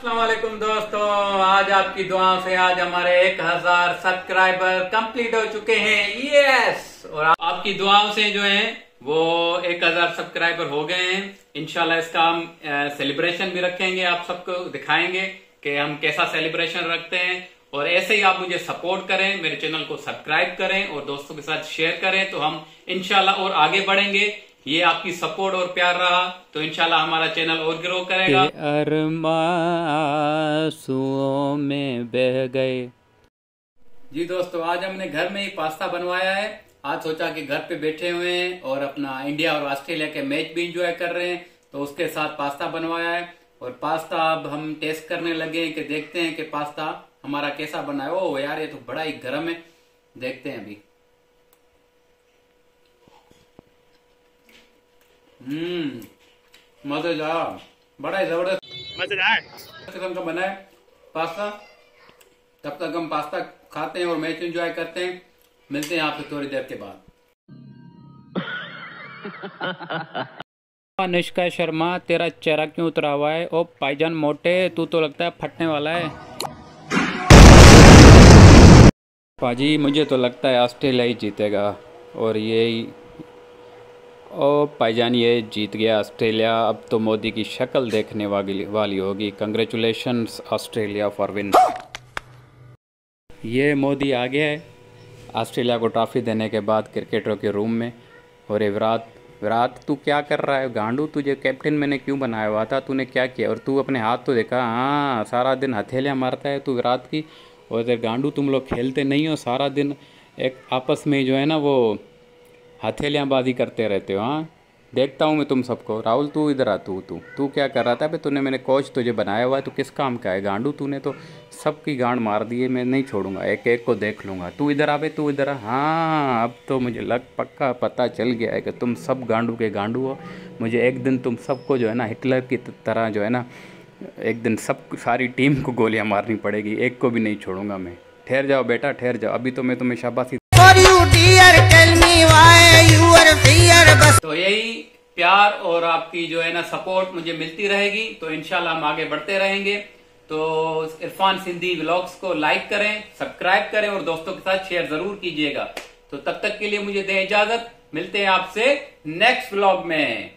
अस्सलाम वालेकुम दोस्तों, आज आपकी दुआओं से आज हमारे 1000 सब्सक्राइबर कंप्लीट हो चुके हैं। यस, और आपकी दुआओं से जो है वो 1000 सब्सक्राइबर हो गए हैं। इंशाल्लाह इसका हम सेलिब्रेशन भी रखेंगे, आप सबको दिखाएंगे कि हम कैसा सेलिब्रेशन रखते हैं। और ऐसे ही आप मुझे सपोर्ट करें, मेरे चैनल को सब्सक्राइब करें और दोस्तों के साथ शेयर करें, तो हम इंशाल्लाह और आगे बढ़ेंगे। ये आपकी सपोर्ट और प्यार रहा तो इंशाल्लाह हमारा चैनल और ग्रो करेगा। अरमासुओं में बह गए। जी दोस्तों, आज हमने घर में ही पास्ता बनवाया है। आज सोचा कि घर पे बैठे हुए हैं और अपना इंडिया और ऑस्ट्रेलिया के मैच भी इंजॉय कर रहे हैं, तो उसके साथ पास्ता बनवाया है। और पास्ता अब हम टेस्ट करने लगे हैं कि देखते हैं कि पास्ता हमारा कैसा बना है। ओह यार, ये तो बड़ा ही गर्म है, देखते हैं अभी। मजेदार, बड़ा ही जबरदस्त मजेदार किस्म का बना है पास्ता। तब तक हम पास्ता खाते हैं और मैच एंजॉय करते हैं। मिलते हैं आपसे थोड़ी देर के बाद। अनुष्का शर्मा, तेरा चेहरा क्यों उतरा हुआ है? ओ भाईजान मोटे, तू तो लगता है फटने वाला है। पाजी, मुझे तो लगता है ऑस्ट्रेलिया ही जीतेगा। और ये ओ भाईजान, ये जीत गया ऑस्ट्रेलिया। अब तो मोदी की शक्ल देखने वाली होगी। Congratulations Australia for win. ये मोदी आ गया है ऑस्ट्रेलिया को ट्रॉफी देने के बाद क्रिकेटरों के रूम में। और ये विराट तू क्या कर रहा है गांडू? तुझे कैप्टन मैंने क्यों बनाया हुआ था? तूने क्या किया? और तू अपने हाथ तो देखा। हाँ, सारा दिन हथेलियाँ मारता है तू विराट की। और इधर गांडू तुम लोग खेलते नहीं हो, सारा दिन एक आपस में जो है ना वो हथेलियाँबाजी करते रहते हो। हाँ, देखता हूँ मैं तुम सबको। राहुल, तू इधर आ। तू क्या कर रहा था? भाई तूने, मैंने कोच तुझे बनाया हुआ है, तू किस काम का है गांडू? तूने तो सबकी गांड मार दी है। मैं नहीं छोड़ूंगा, एक एक को देख लूँगा। तू इधर आ भाई, तू इधर आ। हाँ, अब तो मुझे पक्का पता चल गया है कि तुम सब गांडू के गांडू हो। मुझे एक दिन तुम सबको जो है ना हिटलर की तरह जो है ना, एक दिन सब सारी टीम को गोलियाँ मारनी पड़ेगी। एक को भी नहीं छोड़ूंगा मैं। ठहर जाओ बेटा, ठहर जाओ। अभी तो मैं तुम्हें शाबाशी। तो यही प्यार और आपकी जो है ना सपोर्ट मुझे मिलती रहेगी, तो इंशाल्लाह हम आगे बढ़ते रहेंगे। तो इरफान सिंधी व्लॉग्स को लाइक करें, सब्सक्राइब करें और दोस्तों के साथ शेयर जरूर कीजिएगा। तो तब तक के लिए मुझे दें इजाजत। मिलते हैं आपसे नेक्स्ट व्लॉग में।